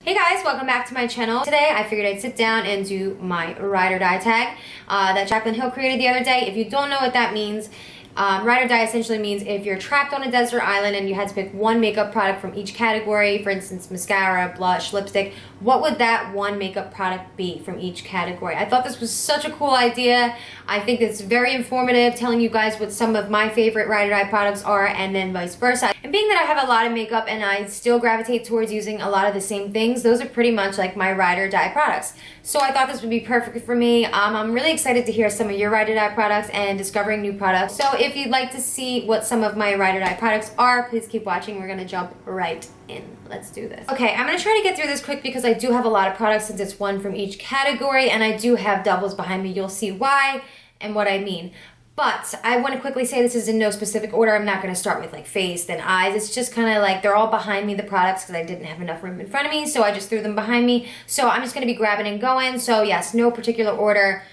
Hey guys, welcome back to my channel. Today I figured I'd sit down and do my ride or die tag that Jaclyn Hill created the other day. If you don't know what that means, ride or die essentially means if you're trapped on a desert island and you had to pick one makeup product from each category, for instance mascara, blush, lipstick, what would that one makeup product be from each category? I thought this was such a cool idea. I think it's very informative, telling you guys what some of my favorite ride or die products are and then vice versa. And being that I have a lot of makeup and I still gravitate towards using a lot of the same things, those are pretty much like my ride or die products. So I thought this would be perfect for me. I'm really excited to hear some of your ride or die products and discovering new products. So if you'd like to see what some of my ride or die products are, please keep watching. We're gonna jump right in. Let's do this. Okay, I'm gonna try to get through this quick because I do have a lot of products since it's one from each category, and I do have doubles behind me. You'll see why and what I mean. But I want to quickly say this is in no specific order. I'm not going to start with like face, then eyes. It's just kind of like they're all behind me, the products, because I didn't have enough room in front of me, so I just threw them behind me. So I'm just going to be grabbing and going. So yes, no particular order.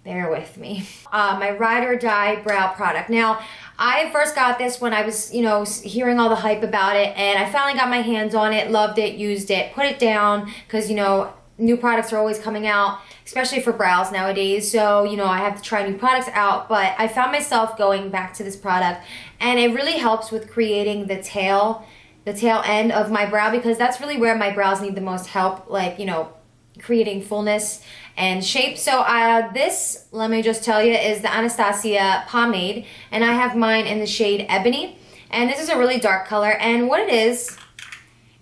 Bear with me. My ride or die brow product. Now, I first got this when I was, hearing all the hype about it, and I finally got my hands on it, loved it, used it, put it down, because, new products are always coming out, especially for brows nowadays. So, I have to try new products out, but I found myself going back to this product, and it really helps with creating the tail end of my brow, because that's really where my brows need the most help, like, creating fullness and shape. So this, let me just tell you, is the Anastasia Pomade, and I have mine in the shade Ebony, and this is a really dark color, and what it is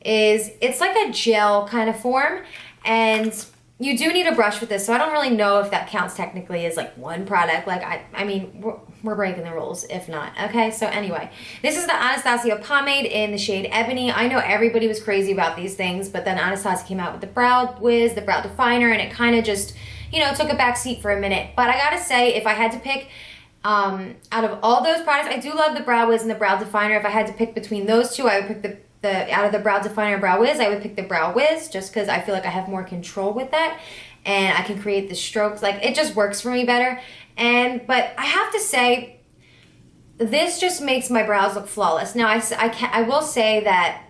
it's like a gel kind of form, and you do need a brush with this, so I don't really know if that counts technically as like one product. Like I mean, we're breaking the rules if not. Okay, so anyway, this is the Anastasia Pomade in the shade Ebony. I know everybody was crazy about these things, but then Anastasia came out with the Brow Wiz, the Brow Definer, and it kind of just, took a back seat for a minute. But I gotta say, if I had to pick out of all those products, I do love the Brow Wiz and the Brow Definer. If I had to pick between those two, I would pick out of the Brow Definer and Brow Wiz, I would pick the Brow Wiz, just because I feel like I have more control with that, and I can create the strokes. Like, it just works for me better. But I have to say, this just makes my brows look flawless. Now, I will say that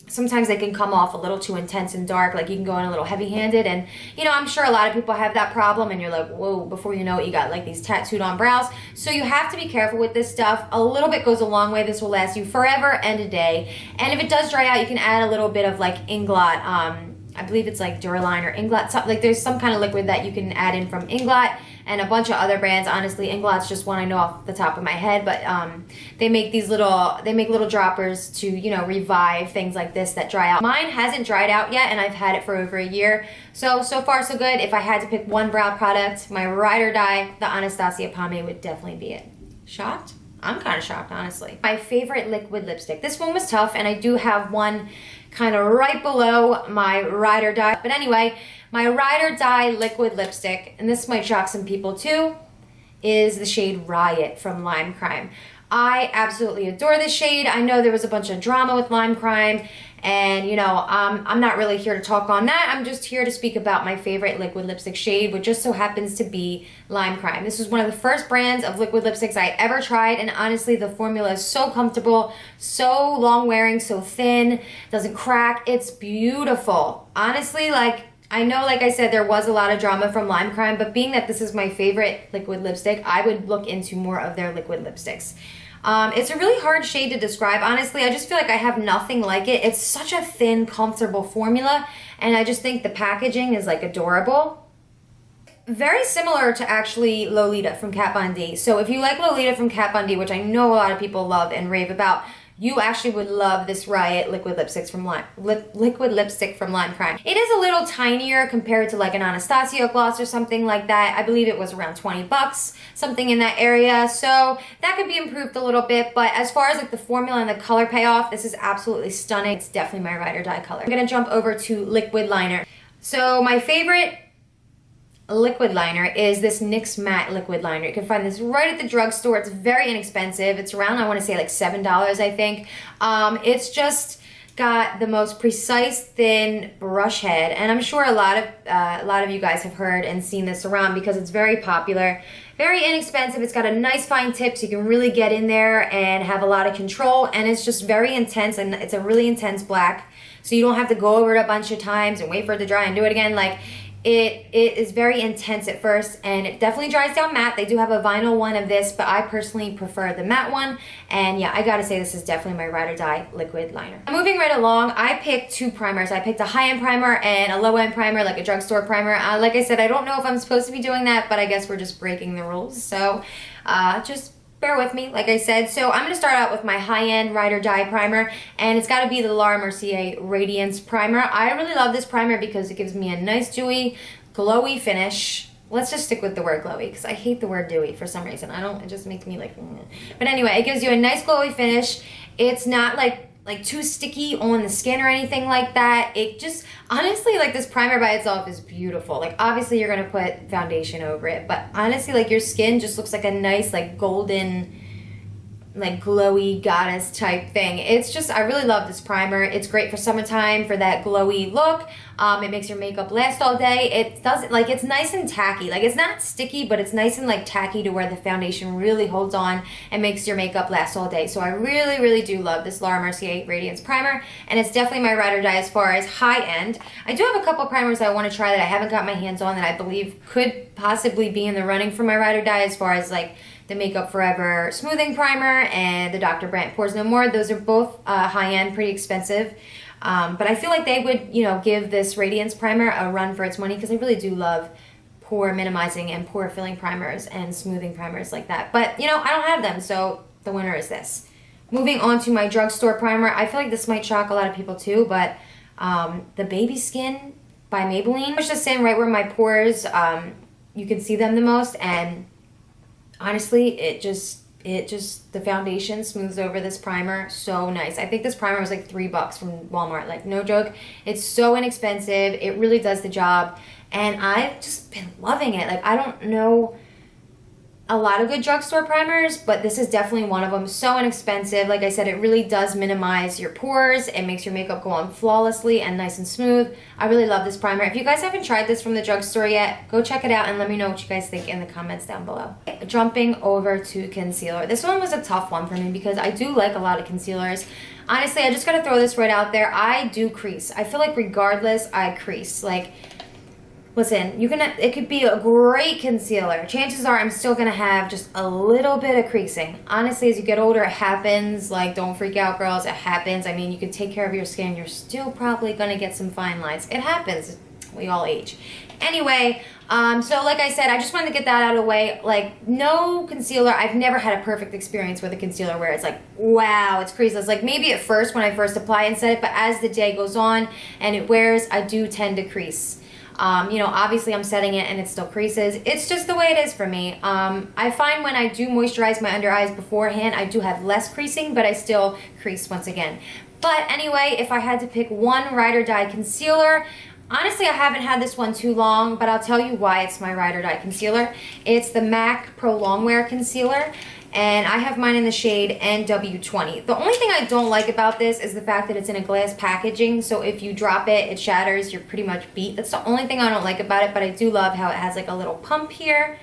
sometimes they can come off a little too intense and dark, like you can go in a little heavy-handed, and I'm sure a lot of people have that problem, and you're like, whoa, before you know it, you got like these tattooed on brows. So you have to be careful with this stuff. A little bit goes a long way. This will last you forever and a day. And if it does dry out, you can add a little bit of like Inglot. I believe it's like Duraline or Inglot, like there's some kind of liquid that you can add in from Inglot and a bunch of other brands. Honestly, Inglot's just one I know off the top of my head, but they make little droppers to, revive things like this that dry out. Mine hasn't dried out yet, and I've had it for over a year. So far so good. If I had to pick one brow product, my ride or die, the Anastasia Pomade would definitely be it. Shocked? I'm kind of shocked, honestly. My favorite liquid lipstick. This one was tough, and I do have one kind of right below my ride or die. But anyway, my ride or die liquid lipstick, and this might shock some people too, is the shade Riot from LimeCrime. I absolutely adore this shade. I know there was a bunch of drama with LimeCrime, and I'm not really here to talk on that. I'm just here to speak about my favorite liquid lipstick shade, which just so happens to be LimeCrime. This was one of the first brands of liquid lipsticks I ever tried, and honestly, the formula is so comfortable, so long wearing, so thin, doesn't crack. It's beautiful. Honestly, I know, like I said, there was a lot of drama from LimeCrime, but being that this is my favorite liquid lipstick, I would look into more of their liquid lipsticks. It's a really hard shade to describe. Honestly, I just feel like I have nothing like it. It's such a thin, comfortable formula, and I just think the packaging is like adorable. Very similar to actually Lolita from Kat Von D. So if you like Lolita from Kat Von D, which I know a lot of people love and rave about, you actually would love this Riot liquid lipstick from LimeCrime. It is a little tinier compared to like an Anastasia gloss or something like that. I believe it was around 20 bucks, something in that area. So that could be improved a little bit, but as far as like the formula and the color payoff, this is absolutely stunning. It's definitely my ride or die color. I'm gonna jump over to liquid liner. So my favorite liquid liner is this NYX Matte liquid liner. You can find this right at the drugstore. It's very inexpensive. It's around, I want to say like $7, I think. It's just got the most precise, thin brush head, and I'm sure a lot of you guys have heard and seen this around because it's very popular. Very inexpensive. It's got a nice fine tip, so you can really get in there and have a lot of control, and it's just very intense, and it's a really intense black. so you don't have to go over it a bunch of times and wait for it to dry and do it again. Like, it is very intense at first, and it definitely dries down matte. They do have a vinyl one of this, but I personally prefer the matte one. And yeah, I gotta say this is definitely my Ride or Die liquid liner. Moving right along, I picked two primers. I picked a high-end primer and a low-end primer, like a drugstore primer. Like I said, I don't know if I'm supposed to be doing that, but I guess we're just breaking the rules. So just bear with me, like I said. So I'm going to start out with my high-end Ride or Die primer, and it's got to be the Mercier Radiance primer. I really love this primer because it gives me a nice dewy, glowy finish. Let's just stick with the word glowy because I hate the word dewy for some reason. It just makes me like, but anyway, it gives you a nice glowy finish. It's not like too sticky on the skin or anything like that. It just, honestly, like, this primer by itself is beautiful. Like, obviously you're gonna put foundation over it, but honestly, like, your skin just looks like a nice, like, golden, like, glowy goddess type thing. It's just, I really love this primer. It's great for summertime for that glowy look. It makes your makeup last all day. It doesn't, like, it's nice and tacky. Like, it's not sticky, but it's nice and, like, tacky to where the foundation really holds on and makes your makeup last all day. So I really, really do love this Laura Mercier Radiance primer, and it's definitely my Ride or Die as far as high end. I do have a couple primers I want to try that I haven't got my hands on that I believe could possibly be in the running for my Ride or Die, as far as, like, the Makeup Forever Smoothing Primer and the Dr. Brandt Pores No More. Those are both high-end, pretty expensive. But I feel like they would, you know, give this Radiance Primer a run for its money because I really do love pore minimizing and pore filling primers and smoothing primers like that. But, you know, I don't have them, so the winner is this. Moving on to my drugstore primer. I feel like this might shock a lot of people too, but the Babyskin by Maybelline. Push this in right where my pores, you can see them the most, and honestly, it just, the foundation smooths over this primer so nice. I think this primer was like $3 from Walmart, like, no joke. It's so inexpensive. It really does the job, and I've just been loving it. Like, I don't know a lot of good drugstore primers, but this is definitely one of them. So inexpensive. Like I said, it really does minimize your pores. It makes your makeup go on flawlessly and nice and smooth. I really love this primer. If you guys haven't tried this from the drugstore yet, go check it out and let me know what you guys think in the comments down below. Jumping over to concealer. This one was a tough one for me because I do like a lot of concealers. Honestly, I just gotta throw this right out there. I do crease. I feel like regardless, I crease. Like, listen, it could be a great concealer. Chances are I'm still gonna have just a little bit of creasing. Honestly, as you get older, it happens. Like, don't freak out, girls. It happens. I mean, you could take care of your skin. You're still probably gonna get some fine lines. It happens. We all age. Anyway, so like I said, I just wanted to get that out of the way. Like, no concealer. I've never had a perfect experience with a concealer where it's like, wow, it's creaseless. Like, maybe at first when I first apply and set it, but as the day goes on and it wears, I do tend to crease. You know, obviously I'm setting it and it still creases. It's just the way it is for me. I find when I do moisturize my under eyes beforehand, I do have less creasing, but I still crease once again. But anyway, if I had to pick one Ride or Die concealer, honestly, I haven't had this one too long, but I'll tell you why it's my Ride or Die concealer. It's the MAC Prolong Wear Concealer, and I have mine in the shade NW20. The only thing I don't like about this is the fact that it's in a glass packaging, so if you drop it, it shatters, you're pretty much beat. That's the only thing I don't like about it, but I do love how it has like a little pump here.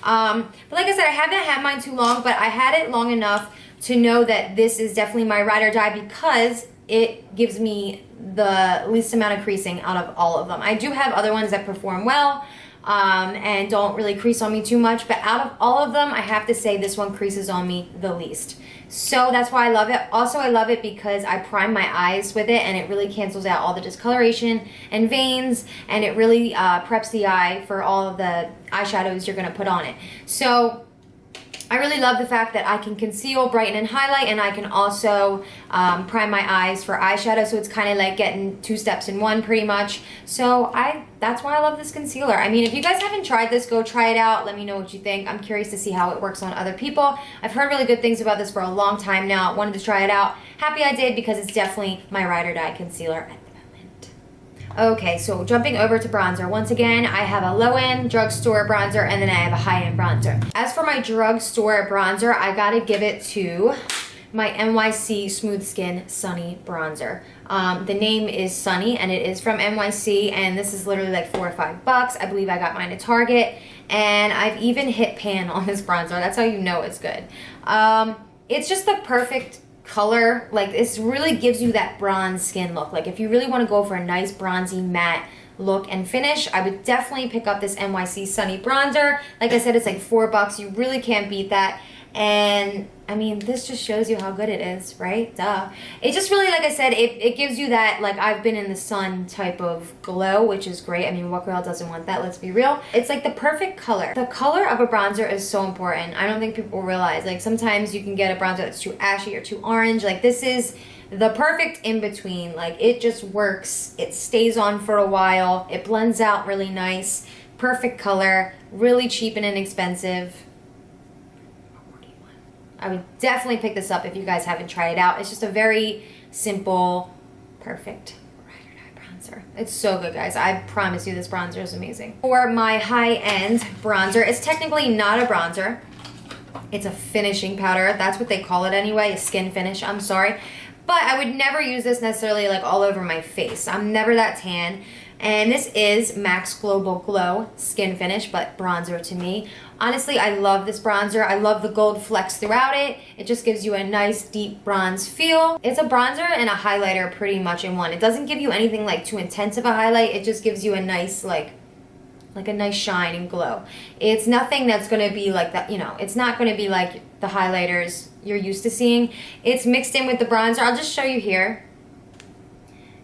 But like I said, I haven't had mine too long, but I had it long enough to know that this is definitely my Ride or Die because it gives me the least amount of creasing out of all of them. I do have other ones that perform well, and don't really crease on me too much, but out of all of them, I have to say this one creases on me the least. So that's why I love it. Also, I love it because I prime my eyes with it, and it really cancels out all the discoloration and veins, and it really preps the eye for all of the eyeshadows you're gonna put on it. So I really love the fact that I can conceal, brighten, and highlight, and I can also prime my eyes for eyeshadow, so it's kind of like getting 2 steps in one pretty much. So that's why I love this concealer. I mean, if you guys haven't tried this, go try it out. Let me know what you think. I'm curious to see how it works on other people. I've heard really good things about this for a long time now. Wanted to try it out. Happy I did because it's definitely my Ride or Die concealer. Okay, so jumping over to bronzer. Once again, I have a low-end drugstore bronzer, and then I have a high-end bronzer. As for my drugstore bronzer, I gotta give it to my NYC Smooth Skin Sunny Bronzer. The name is Sunny, and it is from NYC, and this is literally like $4 or $5. I believe I got mine at Target, and I've even hit pan on this bronzer. That's how you know it's good. It's just the perfect color. Like, this really gives you that bronze skin look. Like, if you really want to go for a nice bronzy matte look and finish, I would definitely pick up this NYC Sunny Bronzer. Like I said, it's like $4. You really can't beat that. And I mean, this just shows you how good it is, right? Duh. It just really, like I said, it gives you that, like, I've been in the sun type of glow, which is great. I mean, what girl doesn't want that? Let's be real. It's like the perfect color. The color of a bronzer is so important. I don't think people realize. Like, sometimes you can get a bronzer that's too ashy or too orange. Like, this is the perfect in-between. Like, it just works. It stays on for a while. It blends out really nice. Perfect color. Really cheap and inexpensive. I would definitely pick this up if you guys haven't tried it out. It's just a very simple, perfect ride or die bronzer. It's so good, guys. I promise you this bronzer is amazing. For my high-end bronzer, it's technically not a bronzer. It's a finishing powder. That's what they call it anyway, a skin finish. I'm sorry. But I would never use this necessarily like all over my face. I'm never that tan. And this is MAC's Global Glow Skin Finish, but bronzer to me. Honestly, I love this bronzer. I love the gold flecks throughout it. It just gives you a nice deep bronze feel. It's a bronzer and a highlighter pretty much in one. It doesn't give you anything like too intense of a highlight. It just gives you a nice like a nice shine and glow. It's nothing that's gonna be like that, you know, it's not gonna be like the highlighters you're used to seeing. It's mixed in with the bronzer. I'll just show you here.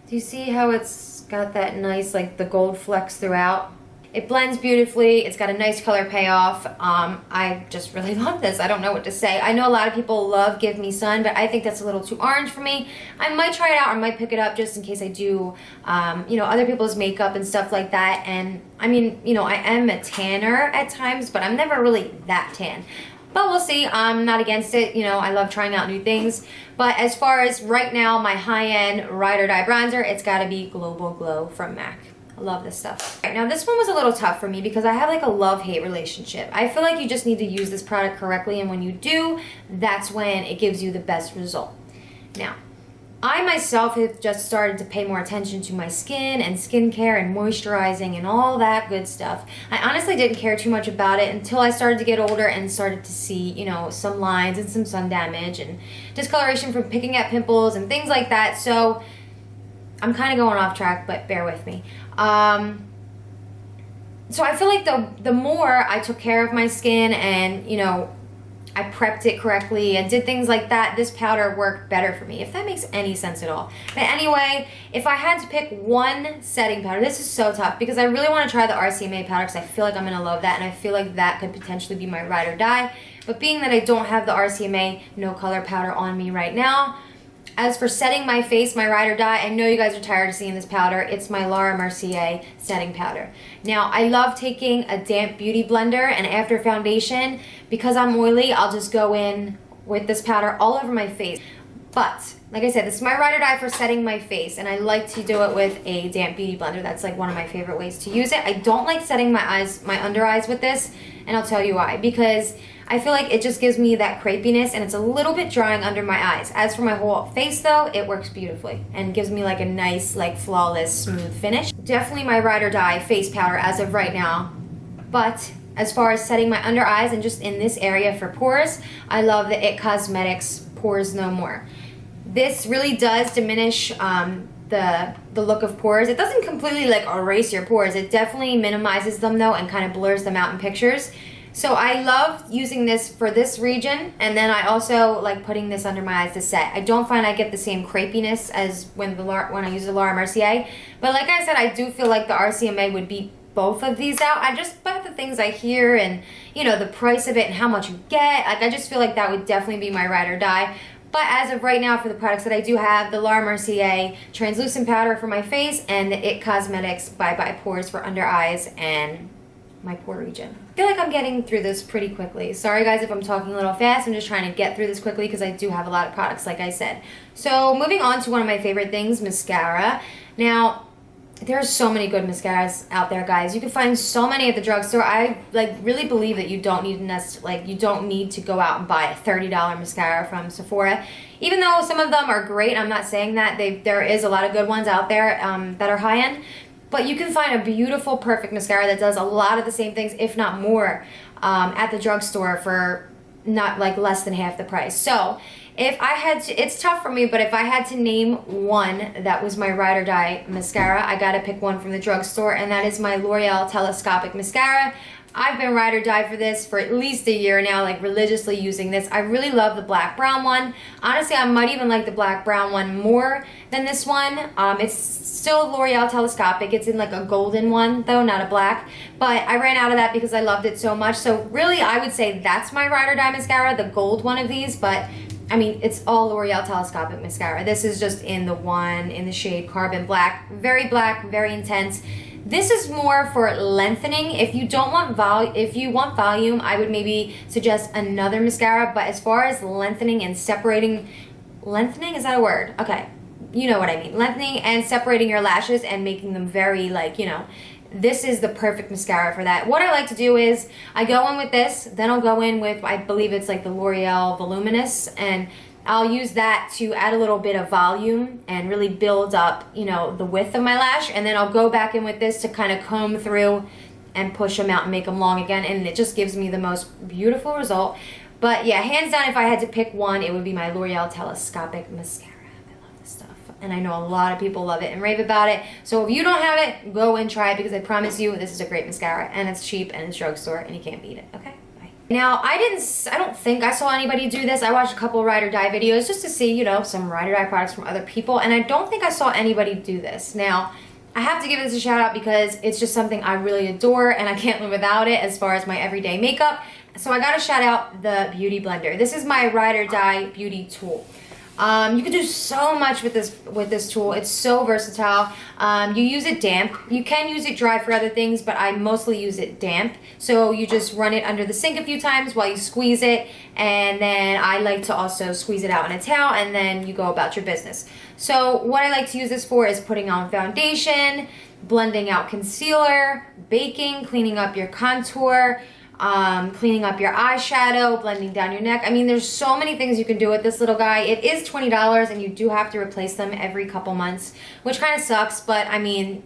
Do you see how it's got that nice, like, the gold flecks throughout? It blends beautifully. It's got a nice color payoff. I just really love this. I don't know what to say. I know a lot of people love Give Me Sun, but I think that's a little too orange for me. I might try it out or might pick it up just in case I do, you know, other people's makeup and stuff like that. And, I mean, you know, I am a tanner at times, but I'm never really that tan. But we'll see. I'm not against it. You know, I love trying out new things. But as far as right now, my high-end Ride or Die bronzer, it's got to be Global Glow from MAC. I love this stuff. All right, now this one was a little tough for me because I have like a love-hate relationship. I feel like you just need to use this product correctly, and when you do, that's when it gives you the best result. Now, I myself have just started to pay more attention to my skin and skincare and moisturizing and all that good stuff. I honestly didn't care too much about it until I started to get older and started to see, you know, some lines and some sun damage and discoloration from picking at pimples and things like that. So I'm kind of going off track, but bear with me. So I feel like the more I took care of my skin and, you know, I prepped it correctly and did things like that, this powder worked better for me, if that makes any sense at all. But anyway, if I had to pick one setting powder, this is so tough because I really want to try the RCMA powder because I feel like I'm going to love that, and I feel like that could potentially be my ride or die. But being that I don't have the RCMA no color powder on me right now, as for setting my face, my ride or die, I know you guys are tired of seeing this powder. It's my Mercier setting powder. Now, I love taking a damp beauty blender, and after foundation, because I'm oily, I'll just go in with this powder all over my face. But, like I said, this is my ride or die for setting my face, and I like to do it with a damp beauty blender. That's like one of my favorite ways to use it. I don't like setting my eyes, my under eyes with this, and I'll tell you why. Because I feel like it just gives me that crepiness, and it's a little bit drying under my eyes. As for my whole face, though, it works beautifully and gives me like a nice, like, flawless, smooth finish. Definitely my ride or die face powder as of right now. But as far as setting my under eyes and just in this area for pores, I love the ItCosmetics Pores No More. This really does diminish the look of pores. It doesn't completely like erase your pores. It definitely minimizes them though and kind of blurs them out in pictures. So I love using this for this region, and then I also like putting this under my eyes to set. I don't find I get the same crepiness as when I use the Mercier, but like I said, I do feel like the RCMA would beat both of these out. I just, by the things I hear and, you know, the price of it and how much you get, like, I just feel like that would definitely be my ride or die. But as of right now, for the products that I do have, the Mercier translucent powder for my face and the ItCosmetics Bye Bye Pores for under eyes and my pore region. I feel like I'm getting through this pretty quickly. Sorry guys if I'm talking a little fast. I'm just trying to get through this quickly because I do have a lot of products, like I said. So moving on to one of my favorite things, mascara. Now, there's so many good mascaras out there, guys. You can find so many at the drugstore. I like really believe that you don't need to go out and buy a $30 mascara from Sephora. Even though some of them are great, I'm not saying that. There is a lot of good ones out there that are high end. But you can find a beautiful, perfect mascara that does a lot of the same things, if not more, at the drugstore for not like less than half the price. So if I had to, it's tough for me, but if I had to name one that was my ride or die mascara, I gotta pick one from the drugstore, and that is my L'Oreal Telescopic Mascara. I've been ride or die for this for at least a year now, like religiously using this. I really love the black brown one. Honestly, I might even like the black brown one more than this one. It's still L'Oreal Telescopic. It's in like a golden one though, not a black. But I ran out of that because I loved it so much. So really, I would say that's my ride or die mascara, the gold one of these. But I mean, it's all L'Oreal Telescopic Mascara. This is just in the shade Carbon Black. Very black, very intense. This is more for lengthening. If you don't want volume, I would maybe suggest another mascara. But as far as lengthening and separating, lengthening, is that a word? Okay, you know what I mean. Lengthening and separating your lashes and making them very, like, you know, this is the perfect mascara for that. What I like to do is I go in with this, then I'll go in with, I believe it's like the L'Oreal Voluminous, and I'll use that to add a little bit of volume and really build up, you know, the width of my lash. And then I'll go back in with this to kind of comb through and push them out and make them long again. And it just gives me the most beautiful result. But yeah, hands down, if I had to pick one, it would be my L'Oreal Telescopic Mascara. I love this stuff. And I know a lot of people love it and rave about it. So if you don't have it, go and try it, because I promise you, this is a great mascara. And it's cheap and it's drugstore and you can't beat it, okay? Now, I don't think I saw anybody do this. I watched a couple ride or die videos just to see, you know, some ride or die products from other people, and I don't think I saw anybody do this. Now, I have to give this a shout out because it's just something I really adore and I can't live without it as far as my everyday makeup. So I gotta shout out the Beauty Blender. This is my ride or die beauty tool. You can do so much with this tool. It's so versatile. You use it damp. You can use it dry for other things, but I mostly use it damp. So you just run it under the sink a few times while you squeeze it, and then I like to also squeeze it out in a towel, and then you go about your business. So what I like to use this for is putting on foundation, blending out concealer, baking, cleaning up your contour, cleaning up your eyeshadow, blending down your neck. I mean, there's so many things you can do with this little guy. It is $20 and you do have to replace them every couple months, which kind of sucks, but I mean,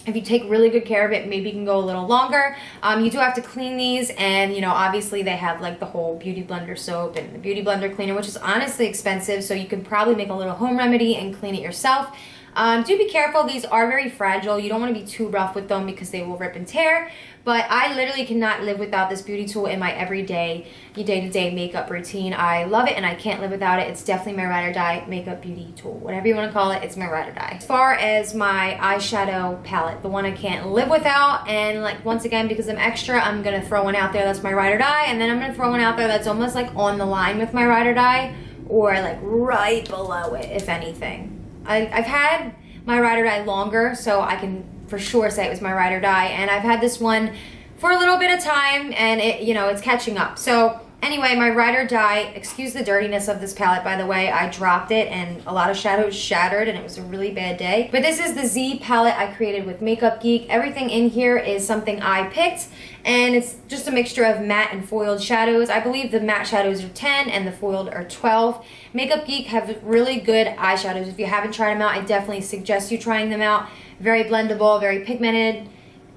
if you take really good care of it, maybe you can go a little longer. You do have to clean these, and you know, obviously they have like the whole Beauty Blender soap and the Beauty Blender cleaner, which is honestly expensive, so you could probably make a little home remedy and clean it yourself. Do be careful, these are very fragile. You don't want to be too rough with them because they will rip and tear. But I literally cannot live without this beauty tool in my everyday, day-to-day makeup routine. I love it and I can't live without it. It's definitely my ride or die makeup beauty tool. Whatever you want to call it, it's my ride or die. As far as my eyeshadow palette, the one I can't live without, and like once again, because I'm extra, I'm going to throw one out there that's my ride or die, and then I'm going to throw one out there that's almost like on the line with my ride or die, or like right below it, if anything. I've had my ride or die longer, so I can for sure say it was my ride or die, and I've had this one for a little bit of time, and it, you know, it's catching up. So anyway, my ride or die, excuse the dirtiness of this palette, by the way, I dropped it and a lot of shadows shattered and it was a really bad day. But this is the Z palette I created with Makeup Geek. Everything in here is something I picked, and it's just a mixture of matte and foiled shadows. I believe the matte shadows are 10 and the foiled are 12. Makeup Geek have really good eyeshadows. If you haven't tried them out, I definitely suggest you trying them out. Very blendable, very pigmented,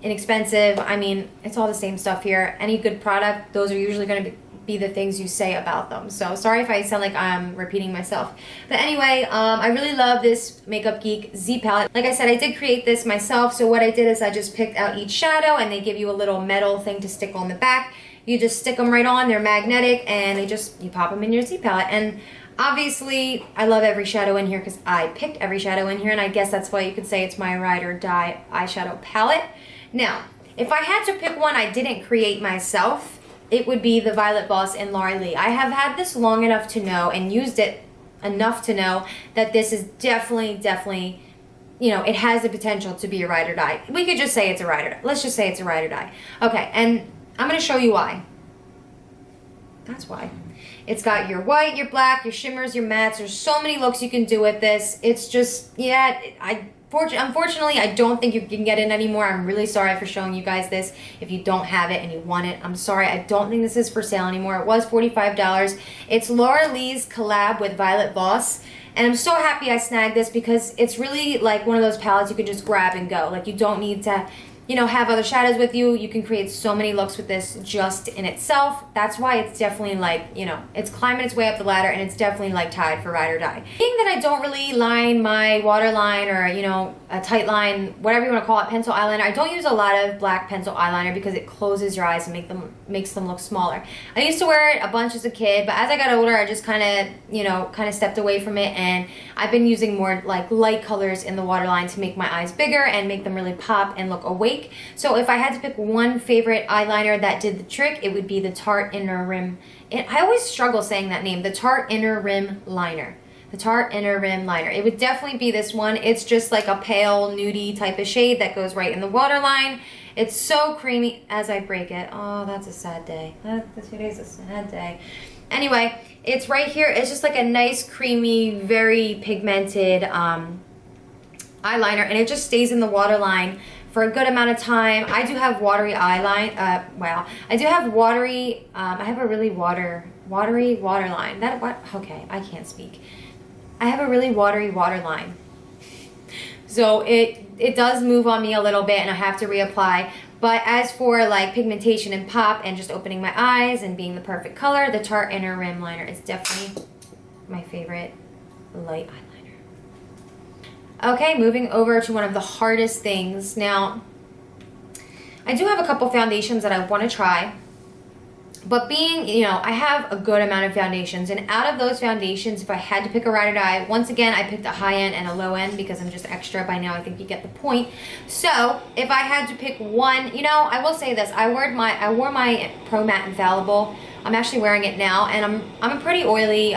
inexpensive. I mean, it's all the same stuff here. Any good product, those are usually going to be the things you say about them. So sorry if I sound like I'm repeating myself. But anyway, I really love this Makeup Geek Z palette. Like I said, I did create this myself. So what I did is I just picked out each shadow, and they give you a little metal thing to stick on the back. You just stick them right on. They're magnetic, and you pop them in your Z palette. And obviously, I love every shadow in here because I picked every shadow in here, and I guess that's why you could say it's my ride or die eyeshadow palette. Now, if I had to pick one I didn't create myself, it would be the Violet Voss in Laura. I have had this long enough to know and used it enough to know that this is definitely, you know, it has the potential to be a ride or die. We could just say it's a ride or die. Let's just say it's a ride or die. Okay, and I'm going to show you why. That's why. It's got your white, your black, your shimmers, your mattes. There's so many looks you can do with this. It's just, yeah, unfortunately, I don't think you can get it anymore. I'm really sorry for showing you guys this. If you don't have it and you want it, I'm sorry. I don't think this is for sale anymore. It was $45. It's Laura Lee's collab with Violet Voss. And I'm so happy I snagged this because it's really like one of those palettes you can just grab and go. Like, you don't need to you know, have other shadows with you. You can create so many looks with this just in itself. That's why it's definitely like, you know, it's climbing its way up the ladder, and it's definitely like tied for ride or die. Being that I don't really line my waterline or, you know, a tight line, whatever you want to call it, pencil eyeliner, I don't use a lot of black pencil eyeliner because it closes your eyes and makes them look smaller. I used to wear it a bunch as a kid, but as I got older, I just kind of, you know, kind of stepped away from it, and I've been using more like light colors in the waterline to make my eyes bigger and make them really pop and look awake. So if I had to pick one favorite eyeliner that did the trick, it would be the Tarte Inner Rim. I always struggle saying that name, the Tarte Inner Rim Liner. The Tarte Inner Rim Liner. It would definitely be this one. It's just like a pale, nudie type of shade that goes right in the waterline. It's so creamy as I break it. Oh, that's a sad day. Today's a sad day. Anyway, it's right here. It's just like a nice, creamy, very pigmented eyeliner, and it just stays in the waterline for a good amount of time. I do have watery eyeline. Wow. I do have watery. I have a really watery waterline. Okay, I can't speak. I have a really watery waterline. So it does move on me a little bit, and I have to reapply. But as for like pigmentation and pop and just opening my eyes and being the perfect color, the Tarte Inner Rim Liner is definitely my favorite light eyeliner. Okay, moving over to one of the hardest things. Now, I do have a couple foundations that I want to try. But being, you know, I have a good amount of foundations. And out of those foundations, if I had to pick a ride or die, once again, I picked a high end and a low end because I'm just extra. By now, I think you get the point. So, if I had to pick one, you know, I will say this. I wore my Pro Matte Infallible. I'm actually wearing it now. And I'm a pretty oily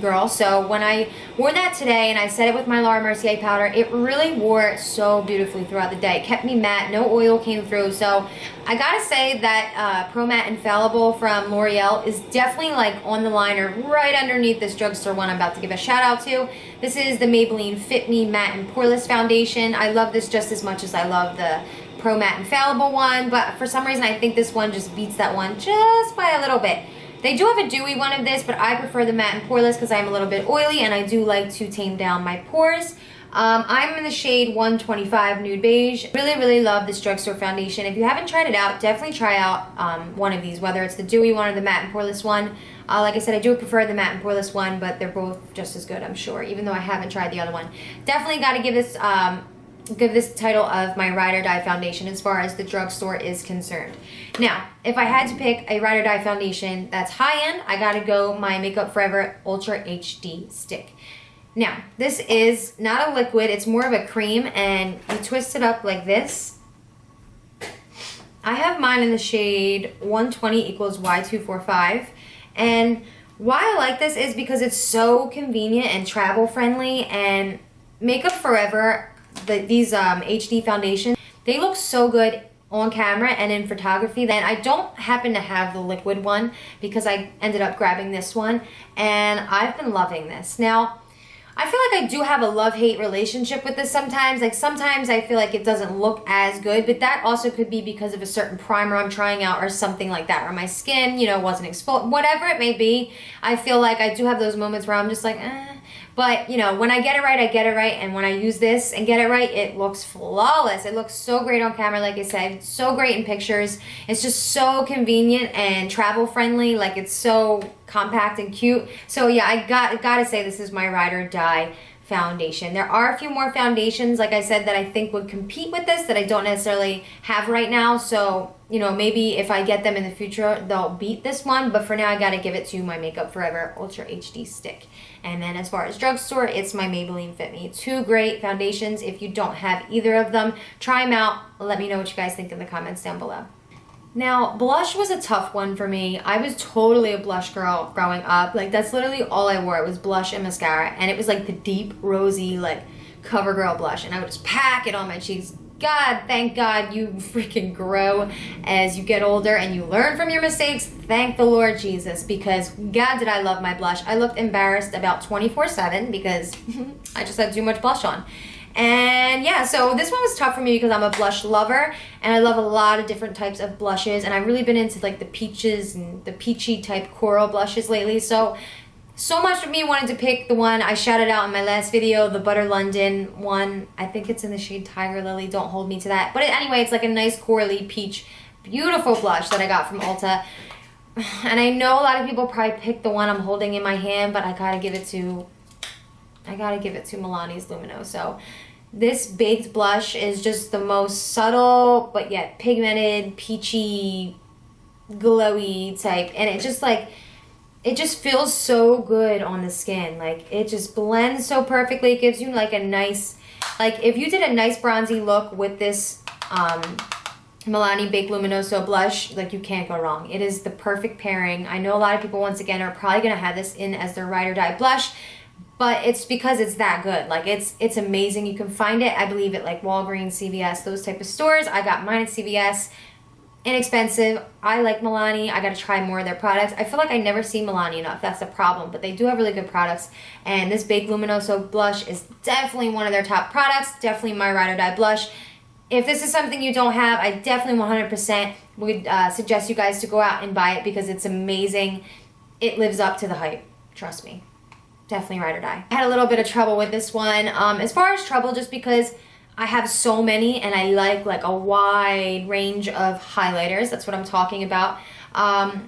girl, so when I wore that today and I set it with my Mercier powder, it really wore so beautifully throughout the day. It kept me matte, no oil came through. So I gotta say that Pro Matte Infallible from Loreal is definitely like on the liner right underneath this drugstore one I'm about to give a shout out to. This is the Maybelline Fit Me Matte and Poreless Foundation. I love this just as much as I love the Pro Matte Infallible one, but for some reason I think this one just beats that one just by a little bit. They do have a dewy one of this, but I prefer the matte and poreless because I'm a little bit oily and I do like to tame down my pores. I'm in the shade 125 Nude Beige. Really, really love this drugstore foundation. If you haven't tried it out, definitely try out one of these, whether it's the dewy one or the matte and poreless one. Like I said, I do prefer the matte and poreless one, but they're both just as good, I'm sure, even though I haven't tried the other one. Definitely got to give this title of my ride or die foundation as far as the drugstore is concerned. Now, if I had to pick a ride or die foundation that's high end, I gotta go my Makeup Forever Ultra HD stick. Now, this is not a liquid, it's more of a cream, and you twist it up like this. I have mine in the shade 120 equals Y245, and why I like this is because it's so convenient and travel friendly, and Makeup Forever, these HD foundations, they look so good on camera and in photography. Then I don't happen to have the liquid one because I ended up grabbing this one, and I've been loving this. Now, I feel like I do have a love-hate relationship with this sometimes. Like sometimes I feel like it doesn't look as good, but that also could be because of a certain primer I'm trying out or something like that, or my skin, you know, wasn't exposed, whatever it may be. I feel like I do have those moments where I'm just like, But, you know, when I get it right, I get it right. And when I use this and get it right, it looks flawless. It looks so great on camera, like I said. It's so great in pictures. It's just so convenient and travel friendly. Like, it's so compact and cute. So, yeah, I gotta say this is my ride or die foundation. There are a few more foundations, like I said, that I think would compete with this that I don't necessarily have right now. So, you know, maybe if I get them in the future, they'll beat this one. But for now, I gotta give it to my Makeup Forever Ultra HD stick. And then as far as drugstore, it's my Maybelline Fit Me. Two great foundations. If you don't have either of them, try them out. Let me know what you guys think in the comments down below. Now, blush was a tough one for me. I was totally a blush girl growing up. Like, that's literally all I wore. It was blush and mascara. And it was like the deep, rosy, like, CoverGirl blush. And I would just pack it on my cheeks. God, thank God you freaking grow as you get older and you learn from your mistakes. Thank the Lord Jesus, because God did I love my blush. I looked embarrassed about 24/7 because I just had too much blush on. And yeah, so this one was tough for me because I'm a blush lover and I love a lot of different types of blushes, and I've really been into like the peaches and the peachy type coral blushes lately. So so much of me wanted to pick the one I shouted out in my last video, the Butter London one. I think it's in the shade Tiger Lily. Don't hold me to that. But anyway, it's like a nice corally peach, beautiful blush that I got from Ulta. And I know a lot of people probably picked the one I'm holding in my hand, but I gotta give it to Milani's Luminoso. This baked blush is just the most subtle, but yet pigmented, peachy, glowy type. And it just like, it just feels so good on the skin. Like, it just blends so perfectly. It gives you like a nice, like if you did a nice bronzy look with this Milani Baked Luminoso blush, like you can't go wrong. It is the perfect pairing. I know a lot of people, once again, are probably going to have this in as their ride or die blush, but it's because it's that good. Like, it's amazing. You can find it, I believe, at like Walgreens, CVS, those type of stores. I got mine at CVS. Inexpensive. I like Milani. I gotta try more of their products. I feel like I never see Milani enough. That's the problem. But they do have really good products. And this Baked Luminoso blush is definitely one of their top products. Definitely my ride or die blush. If this is something you don't have, I definitely 100% would suggest you guys to go out and buy it because it's amazing. It lives up to the hype. Trust me. Definitely ride or die. I had a little bit of trouble with this one. As far as trouble, just because I have so many and I like a wide range of highlighters. That's what I'm talking about. I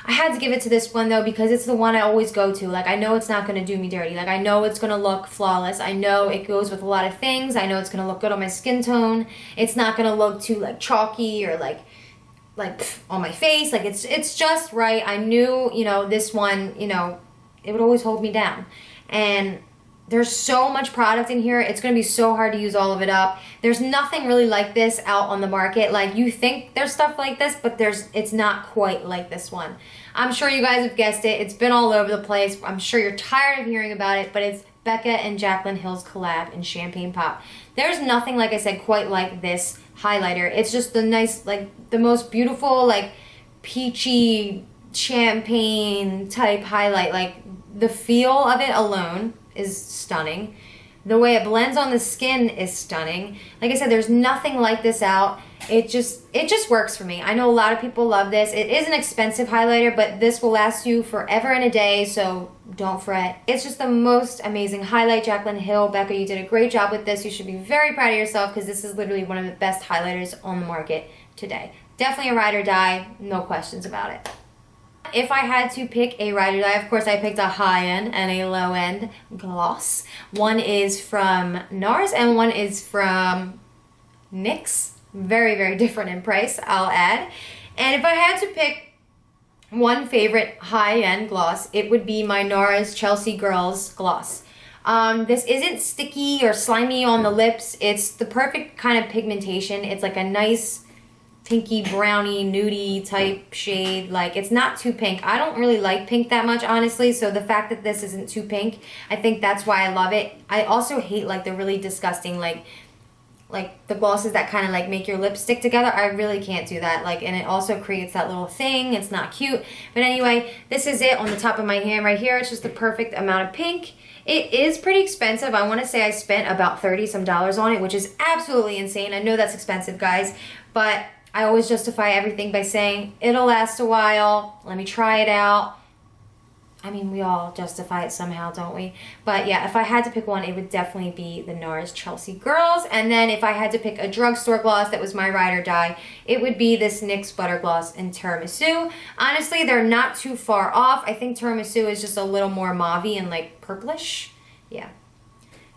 had to give it to this one though because it's the one I always go to. Like, I know it's not going to do me dirty. Like, I know it's going to look flawless. I know it goes with a lot of things. I know it's going to look good on my skin tone. It's not going to look too like chalky or like on my face. Like, it's just right. I knew, you know, this one, you know, it would always hold me down. And there's so much product in here. It's going to be so hard to use all of it up. There's nothing really like this out on the market. Like, you think there's stuff like this, but it's not quite like this one. I'm sure you guys have guessed it. It's been all over the place. I'm sure you're tired of hearing about it, but it's Becca and Jaclyn Hill's collab in Champagne Pop. There's nothing, like I said, quite like this highlighter. It's just the nice, like, the most beautiful, like, peachy champagne type highlight. Like, the feel of it alone is stunning. The way it blends on the skin is stunning. Like I said, there's nothing like this out. It just works for me. I know a lot of people love this. It is an expensive highlighter, but this will last you forever and a day, so don't fret. It's just the most amazing highlight. Jaclyn Hill, Becca, you did a great job with this. You should be very proud of yourself because this is literally one of the best highlighters on the market today. Definitely a ride or die, no questions about it. If I had to pick a ride or die, of course I picked a high-end and a low-end gloss. One is from NARS and one is from NYX. Very, very different in price, I'll add. And if I had to pick one favorite high-end gloss, it would be my NARS Chelsea Girls gloss. This isn't sticky or slimy on the lips. It's the perfect kind of pigmentation. It's like a nice pinky brownie nudie type shade. Like, it's not too pink. I don't really like pink that much, honestly, so the fact that this isn't too pink, I think that's why I love it. I also hate like the really disgusting like the glosses that kind of like make your lips stick together. I really can't do that. Like, and it also creates that little thing. It's not cute. But anyway, this is it on the top of my hand right here. It's just the perfect amount of pink. It is pretty expensive. I want to say I spent about $30 some on it, which is absolutely insane. I know that's expensive, guys, but I always justify everything by saying, it'll last a while, let me try it out. I mean, we all justify it somehow, don't we? But yeah, if I had to pick one, it would definitely be the NARS Chelsea Girls. And then if I had to pick a drugstore gloss that was my ride or die, it would be this NYX Butter Gloss in Tiramisu. Honestly, they're not too far off. I think Tiramisu is just a little more mauve-y and like purplish. Yeah.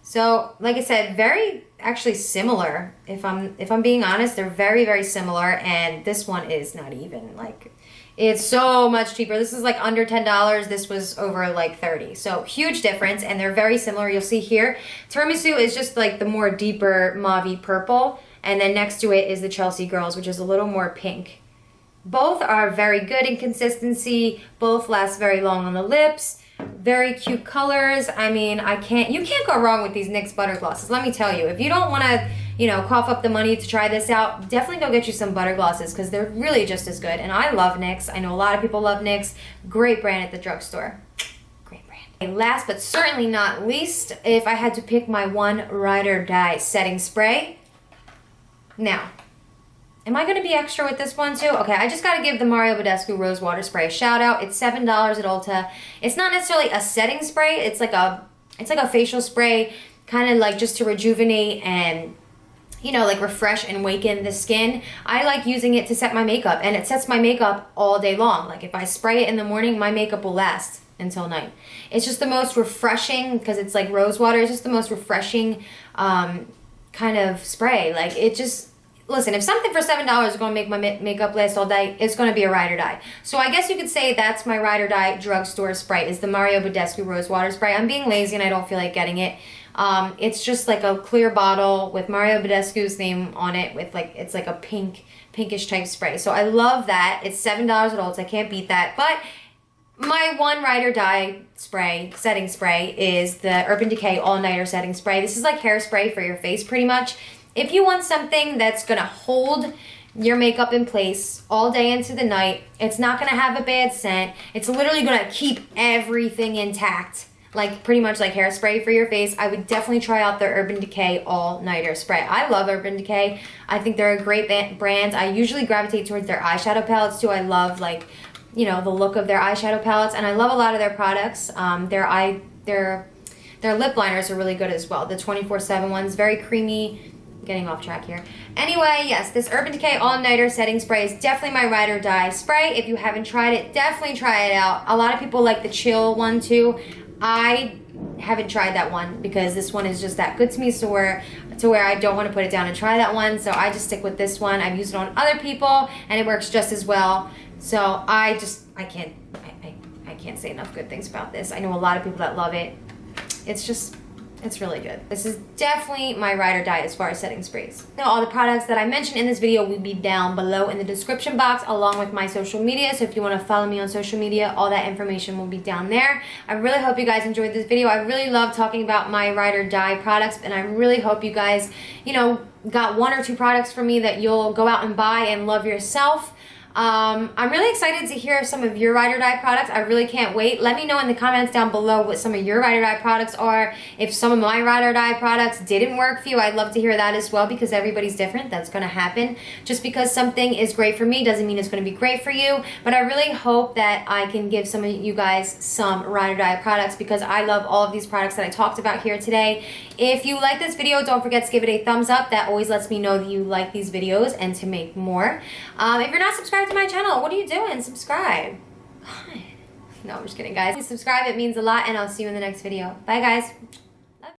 So, like I said, very actually similar. If I'm being honest, they're very, very similar, and this one is not even like, it's so much cheaper. This is like under $10. This was over like 30. So huge difference, and they're very similar. You'll see here, Tiramisu is just like the more deeper mauve purple, and then next to it is the Chelsea Girls, which is a little more pink. Both are very good in consistency. Both last very long on the lips. Very cute colors. I mean, you can't go wrong with these NYX butter glosses. Let me tell you, if you don't want to, you know, cough up the money to try this out, definitely go get you some butter glosses because they're really just as good. And I love NYX. I know a lot of people love NYX. Great brand at the drugstore. Great brand. And last but certainly not least, if I had to pick my one ride or die setting spray. Now, Am I going to be extra with this one too? Okay, I just got to give the Mario Badescu Rose Water Spray a shout out. It's $7 at Ulta. It's not necessarily a setting spray. It's like a facial spray, kind of like just to rejuvenate and, you know, like refresh and waken the skin. I like using it to set my makeup, and it sets my makeup all day long. Like if I spray it in the morning, my makeup will last until night. It's just the most refreshing, because it's like rose water. It's just the most refreshing kind of spray. Like it just, listen, if something for $7 is going to make my makeup last all day, it's going to be a ride or die. So I guess you could say that's my ride or die drugstore spray, is the Mario Badescu Rose Water Spray. I'm being lazy and I don't feel like getting it. It's just like a clear bottle with Mario Badescu's name on it, with like, it's like a pinkish type spray. So I love that. It's $7 at Ulta. I can't beat that. But my one ride or die spray, setting spray, is the Urban Decay All Nighter Setting Spray. This is like hairspray for your face pretty much. If you want something that's going to hold your makeup in place all day into the night, it's not going to have a bad scent, it's literally going to keep everything intact, like pretty much like hairspray for your face, I would definitely try out their Urban Decay All Nighter Spray. I love Urban Decay. I think they're a great brand. I usually gravitate towards their eyeshadow palettes too. I love, like, you know, the look of their eyeshadow palettes, and I love a lot of their products. Their lip liners are really good as well. The 24/7 ones, very creamy. Getting off track here. Anyway, yes, this Urban Decay All Nighter Setting Spray is definitely my ride or die spray. If you haven't tried it, definitely try it out. A lot of people like the Chill one too. I haven't tried that one because this one is just that good to me, so where I don't want to put it down and try that one. So I just stick with this one. I've used it on other people and it works just as well. So I can't say enough good things about this. I know a lot of people that love it. It's really good. This is definitely my ride or die as far as setting sprays. Now, all the products that I mentioned in this video will be down below in the description box, along with my social media. So if you want to follow me on social media, all that information will be down there. I really hope you guys enjoyed this video. I really love talking about my ride or die products, and I really hope you guys, you know, got one or two products from me that you'll go out and buy and love yourself. I'm really excited to hear some of your ride or die products. I really can't wait. Let me know in the comments down below what some of your ride or die products are. If some of my ride or die products didn't work for you, I'd love to hear that as well, because everybody's different. That's going to happen. Just because something is great for me doesn't mean it's going to be great for you. But I really hope that I can give some of you guys some ride or die products, because I love all of these products that I talked about here today. If you like this video, don't forget to give it a thumbs up. That always lets me know that you like these videos and to make more. If you're not subscribed to my channel, what are you doing? Subscribe. God. No, I'm just kidding, guys. Please subscribe. It means a lot, and I'll see you in the next video. Bye, guys.